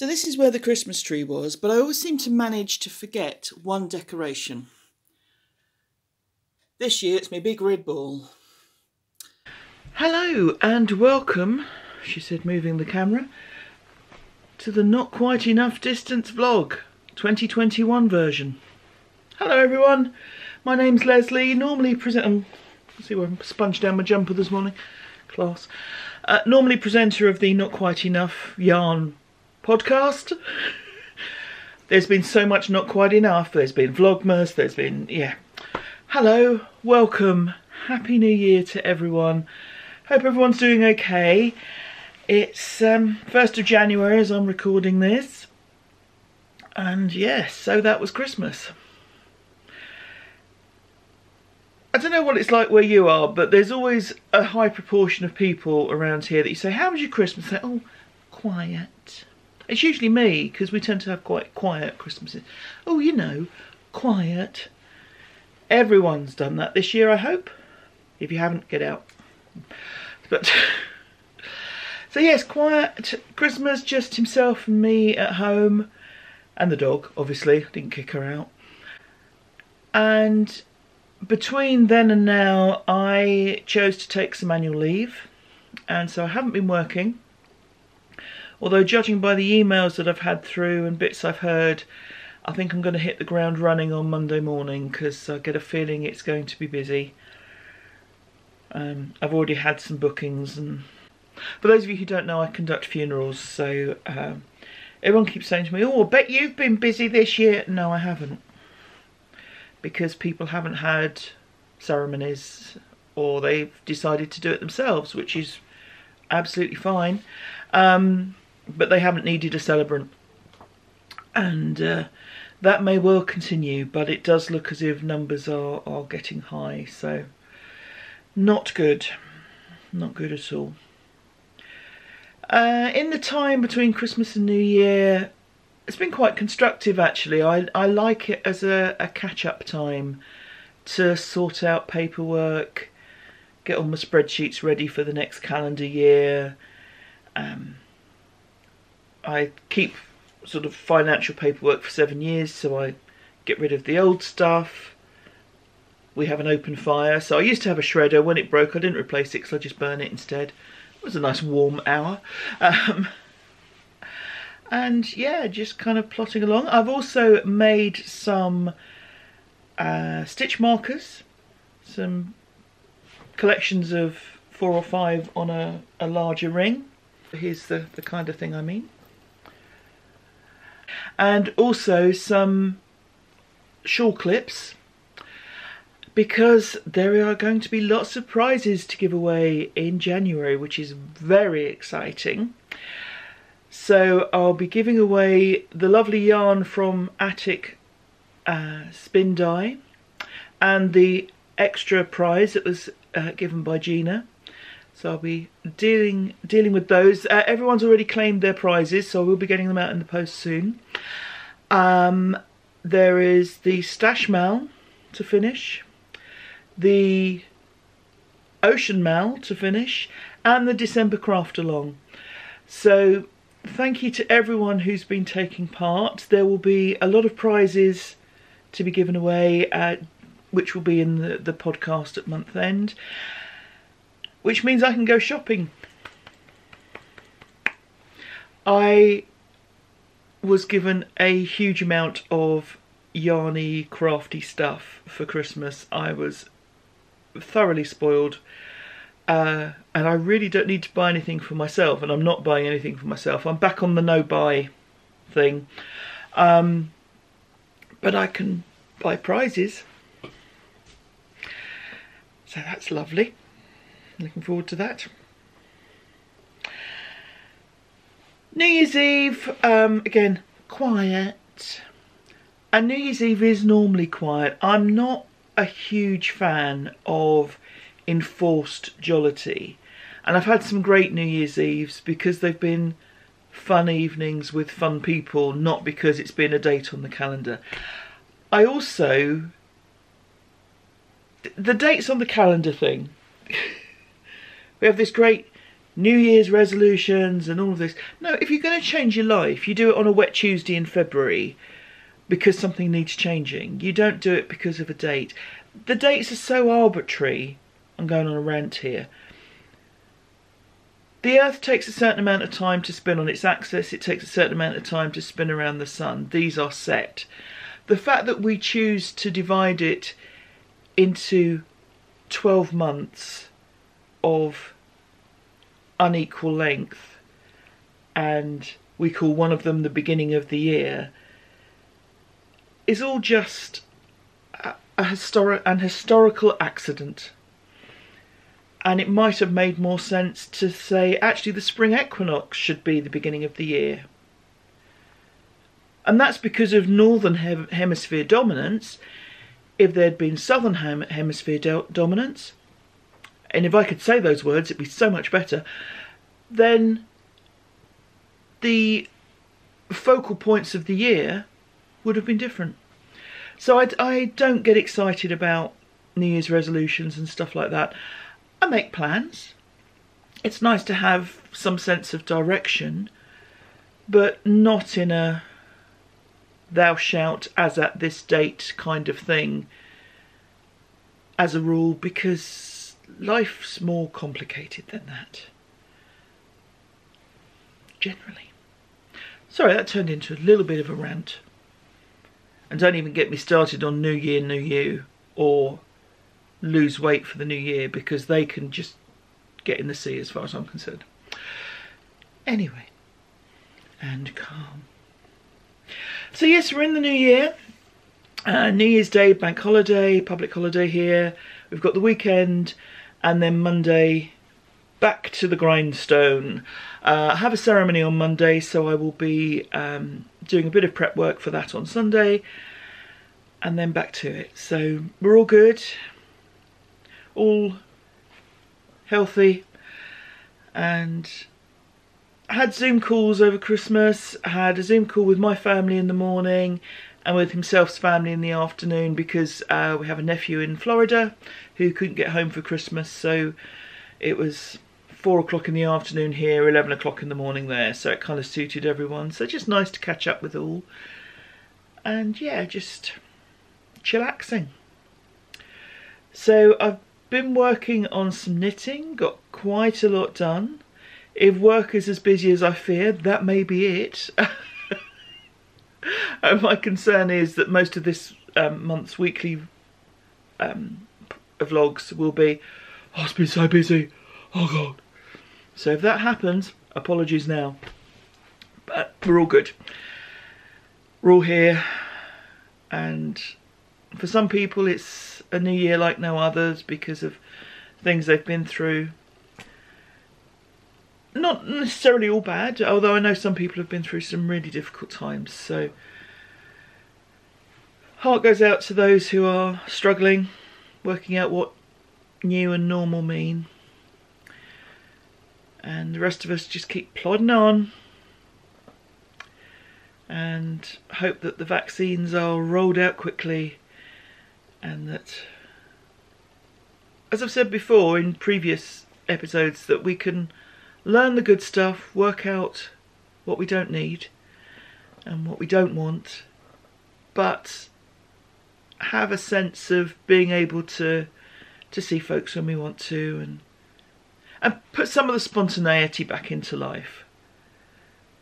So this is where the Christmas tree was, but I always seem to manage to forget one decoration. This year it's my big red ball. Hello and welcome, she said, moving the camera, to the Not Quite Enough Distance vlog, 2021 version. Hello everyone, my name's Lesley, normally see where I sponged down my jumper this morning, class. Normally presenter of the Not Quite Enough Yarn podcast. There's been so much not quite enough. There's been Vlogmas, there's been, yeah. Hello, welcome, happy new year to everyone. Hope everyone's doing okay. It's 1st of January as I'm recording this. And yes, so that was Christmas. I don't know what it's like where you are, but there's always a high proportion of people around here that you say, how was your Christmas? They say, oh, quiet. It's usually me, because we tend to have quite quiet Christmases. Oh, you know, quiet. Everyone's done that this year, I hope. If you haven't, get out. But so yes, quiet Christmas, just himself and me at home. And the dog, obviously. I didn't kick her out. And between then and now, I chose to take some annual leave. And so I haven't been working. Although judging by the emails that I've had through and bits I've heard, I think I'm going to hit the ground running on Monday morning because I get a feeling it's going to be busy. I've already had some bookings, and for those of you who don't know, I conduct funerals, so everyone keeps saying to me, oh, I bet you've been busy this year. No, I haven't, because people haven't had ceremonies or they've decided to do it themselves, which is absolutely fine. But they haven't needed a celebrant, and that may well continue, but it does look as if numbers are getting high, so not good at all. In the time between Christmas and New Year, it's been quite constructive actually. I like it as a catch-up time to sort out paperwork, get all my spreadsheets ready for the next calendar year. I keep sort of financial paperwork for 7 years, so I get rid of the old stuff. We have an open fire, so I used to have a shredder. When it broke, I didn't replace it because I just burn it instead. It was a nice warm hour. And yeah, just kind of plotting along. I've also made some stitch markers, some collections of 4 or 5 on a larger ring. Here's the kind of thing I mean. And also some shawl clips, because there are going to be lots of prizes to give away in January, which is very exciting. So I'll be giving away the lovely yarn from Attic Spin Dye and the extra prize that was given by Gina. So I'll be dealing with those. Everyone's already claimed their prizes, so we'll be getting them out in the post soon. There is the Stash Mal to finish, the Ocean Mal to finish, and the December Craft Along. So thank you to everyone who's been taking part. There will be a lot of prizes to be given away, which will be in the podcast at month end, which means I can go shopping. I was given a huge amount of yarny, crafty stuff for Christmas. I was thoroughly spoiled, and I really don't need to buy anything for myself, and I'm not buying anything for myself. I'm back on the no-buy thing, but I can buy prizes, so that's lovely. Looking forward to that. New Year's Eve, again, quiet. And New Year's Eve is normally quiet. I'm not a huge fan of enforced jollity. And I've had some great New Year's Eves because they've been fun evenings with fun people, not because it's been a date on the calendar. I also, the dates on the calendar thing, we have this great New Year's resolutions and all of this. No, if you're going to change your life, you do it on a wet Tuesday in February because something needs changing. You don't do it because of a date. The dates are so arbitrary. I'm going on a rant here. The Earth takes a certain amount of time to spin on its axis. It takes a certain amount of time to spin around the sun. These are set. The fact that we choose to divide it into 12 months of unequal length, and we call one of them the beginning of the year, is all just an historical accident. And it might have made more sense to say, actually, the spring equinox should be the beginning of the year. And that's because of northern hemisphere dominance. If there'd been southern hemisphere dominance, and if I could say those words, it'd be so much better, then the focal points of the year would have been different. So I don't get excited about New Year's resolutions and stuff like that. I make plans. It's nice to have some sense of direction, but not in a thou shalt as at this date kind of thing as a rule, because life's more complicated than that. Generally. Sorry, that turned into a little bit of a rant. And don't even get me started on New Year, New You, or lose weight for the new year, because they can just get in the sea as far as I'm concerned. Anyway, and calm. So yes, we're in the new year. New Year's Day, bank holiday, public holiday here. We've got the weekend, and then Monday, back to the grindstone. I have a ceremony on Monday, so I will be doing a bit of prep work for that on Sunday, and then back to it. So we're all good, all healthy, and I had Zoom calls over Christmas. I had a Zoom call with my family in the morning and with himself's family in the afternoon, because we have a nephew in Florida who couldn't get home for Christmas, so it was 4 o'clock in the afternoon here, 11 o'clock in the morning there, so it kind of suited everyone. So just nice to catch up with all, and yeah, just chillaxing. So I've been working on some knitting, got quite a lot done. If work is as busy as I feared, that may be it. And my concern is that most of this month's weekly vlogs will be, oh, it's been so busy, oh god. So if that happens, apologies now. But we're all good. We're all here, and for some people it's a new year like no others because of things they've been through. Not necessarily all bad, although I know some people have been through some really difficult times, so heart goes out to those who are struggling, working out what new and normal mean. And the rest of us just keep plodding on and hope that the vaccines are rolled out quickly, and that, as I've said before in previous episodes, that we can learn the good stuff, work out what we don't need and what we don't want, but have a sense of being able to see folks when we want to, and put some of the spontaneity back into life.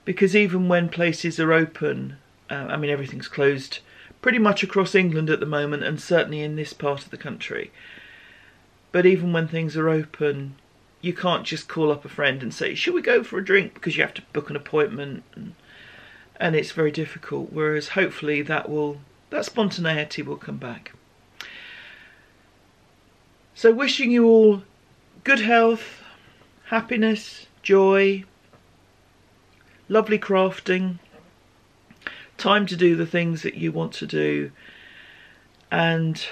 Because even when places are open, I mean, everything's closed pretty much across England at the moment, and certainly in this part of the country. But even when things are open, you can't just call up a friend and say, should we go for a drink, because you have to book an appointment, and it's very difficult. Whereas hopefully that spontaneity will come back. So wishing you all good health, happiness, joy, lovely crafting, time to do the things that you want to do, and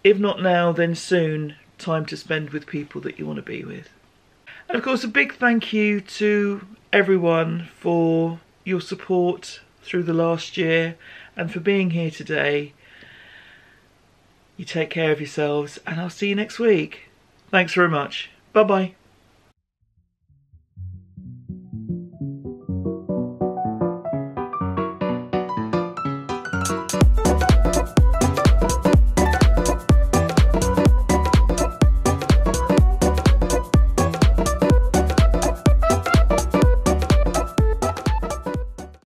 if not now, then soon, time to spend with people that you want to be with. And of course, a big thank you to everyone for your support through the last year and for being here today. You take care of yourselves, and I'll see you next week. Thanks very much. Bye bye.